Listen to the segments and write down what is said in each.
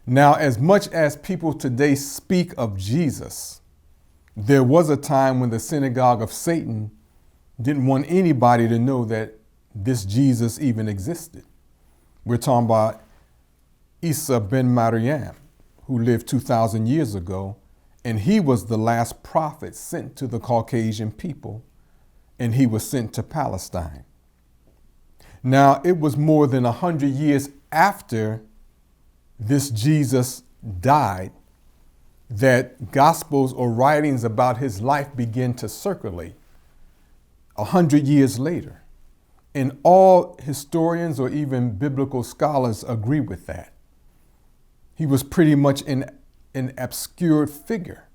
Now, as much as people today speak of Jesus, there was a time when the Synagogue of Satan didn't want anybody to know that this Jesus even existed. We're talking about Isa ben Maryam, who lived 2,000 years ago, and he was the last prophet sent to the Caucasian people, and he was sent to Palestine. Now, it was more than 100 years after this Jesus died that gospels or writings about his life began to circulate 100 years later. And all historians or even biblical scholars agree with that. He was pretty much an obscured figure.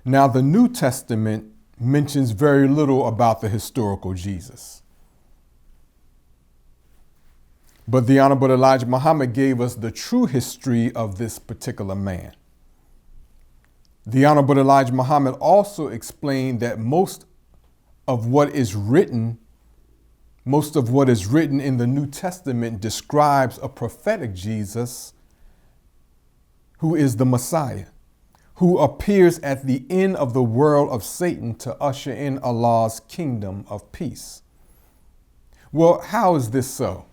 Now, the New Testament mentions very little about the historical Jesus. But the Honorable Elijah Muhammad gave us the true history of this particular man. The Honorable Elijah Muhammad also explained that most of what is written in the New Testament describes a prophetic Jesus who is the Messiah, who appears at the end of the world of Satan to usher in Allah's kingdom of peace. Well, how is this so?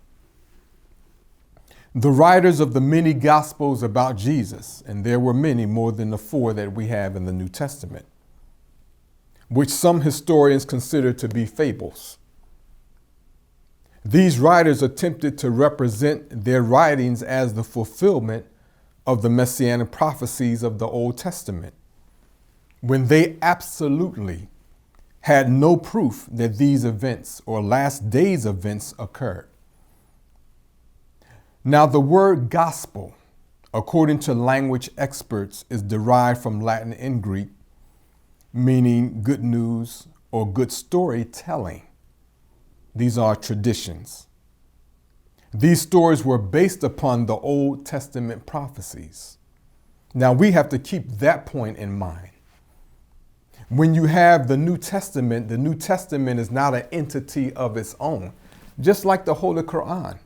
The writers of the many gospels about Jesus, and there were many more than the 4 that we have in the New Testament, which some historians consider to be fables. These writers attempted to represent their writings as the fulfillment of the Messianic prophecies of the Old Testament, when they absolutely had no proof that these events or last days events occurred. Now, the word gospel, according to language experts, is derived from Latin and Greek, meaning good news or good storytelling. These are traditions. These stories were based upon the Old Testament prophecies. Now, we have to keep that point in mind. When you have the New Testament is not an entity of its own, just like the Holy Quran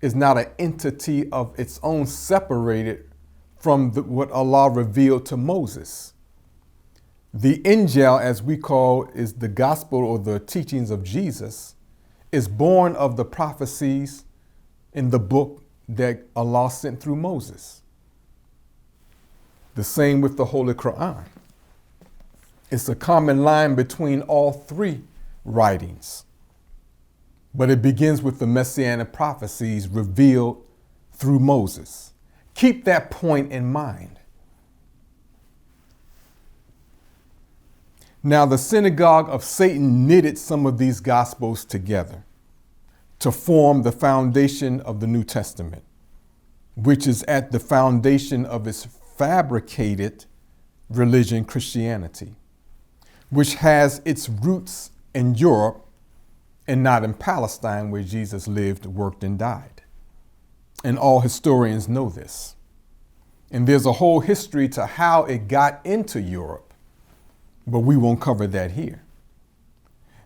is not an entity of its own separated from what Allah revealed to Moses. The Injil, as we call, is the gospel or the teachings of Jesus, is born of the prophecies in the book that Allah sent through Moses. The same with the Holy Quran. It's a common line between all 3 writings. But it begins with the Messianic prophecies revealed through Moses. Keep that point in mind. Now, the Synagogue of Satan knitted some of these gospels together to form the foundation of the New Testament, which is at the foundation of its fabricated religion, Christianity, which has its roots in Europe and not in Palestine, where Jesus lived, worked, and died. And all historians know this. And there's a whole history to how it got into Europe, but we won't cover that here.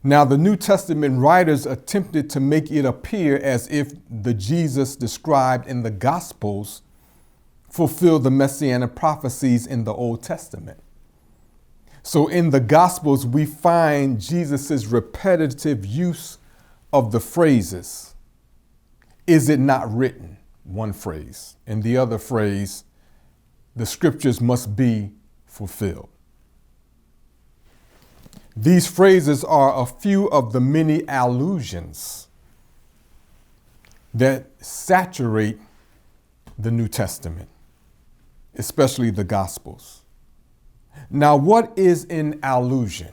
Now, the New Testament writers attempted to make it appear as if the Jesus described in the Gospels fulfilled the Messianic prophecies in the Old Testament. So in the Gospels, we find Jesus's repetitive use of the phrases, "Is it not written?" One phrase. And the other phrase, "The scriptures must be fulfilled." These phrases are a few of the many allusions that saturate the New Testament, especially the Gospels. Now, what is an allusion?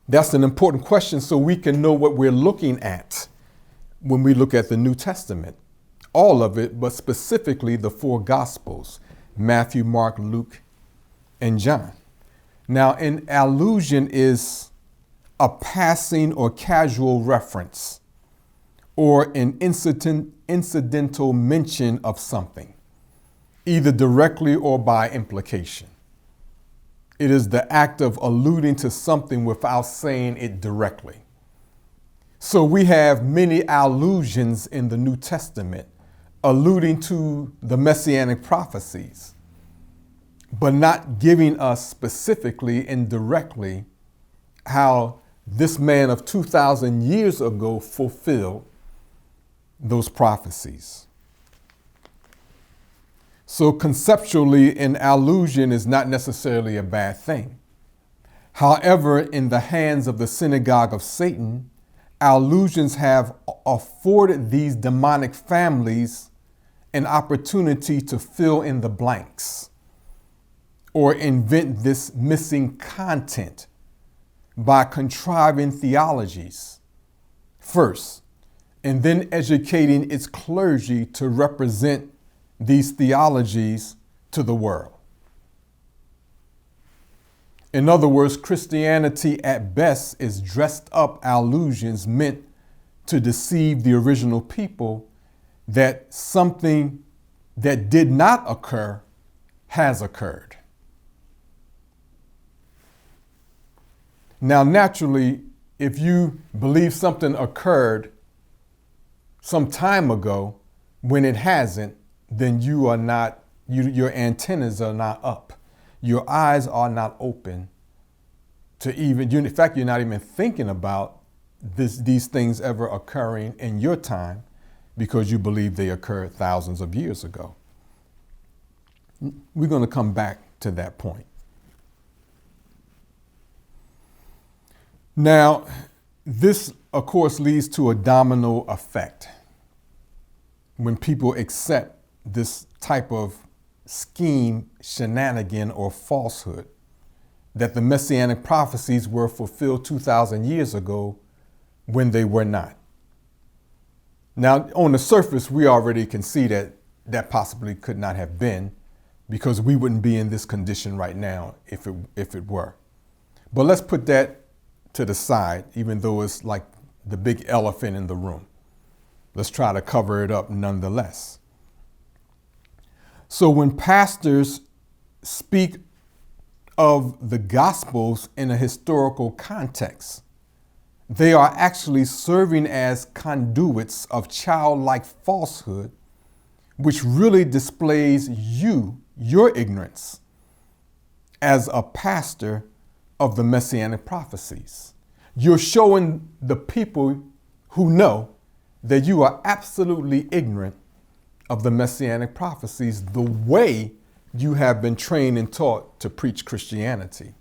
That's an important question so we can know what we're looking at when we look at the New Testament. All of it, but specifically the 4 Gospels, Matthew, Mark, Luke, and John. Now, an allusion is a passing or casual reference or an incidental mention of something, either directly or by implication. It is the act of alluding to something without saying it directly. So we have many allusions in the New Testament alluding to the Messianic prophecies, but not giving us specifically and directly how this man of 2,000 years ago fulfilled those prophecies. So conceptually, an allusion is not necessarily a bad thing. However, in the hands of the Synagogue of Satan, allusions have afforded these demonic families an opportunity to fill in the blanks or invent this missing content by contriving theologies first, and then educating its clergy to represent these theologies to the world. In other words, Christianity at best is dressed up allusions meant to deceive the original people that something that did not occur has occurred. Now, naturally, if you believe something occurred some time ago when it hasn't, then you are not, your antennas are not up. Your eyes are not open to even, in fact, you're not even thinking about these things ever occurring in your time because you believe they occurred thousands of years ago. We're going to come back to that point. Now, this, of course, leads to a domino effect when people accept this type of scheme, shenanigan, or falsehood that the Messianic prophecies were fulfilled 2,000 years ago when they were not. Now, on the surface, we already can see that that possibly could not have been, because we wouldn't be in this condition right now if it were. But let's put that to the side, even though it's like the big elephant in the room. Let's try to cover it up nonetheless. So when pastors speak of the Gospels in a historical context, they are actually serving as conduits of childlike falsehood, which really displays your ignorance as a pastor of the Messianic prophecies. You're showing the people who know that you are absolutely ignorant of the Messianic prophecies the way you have been trained and taught to preach Christianity.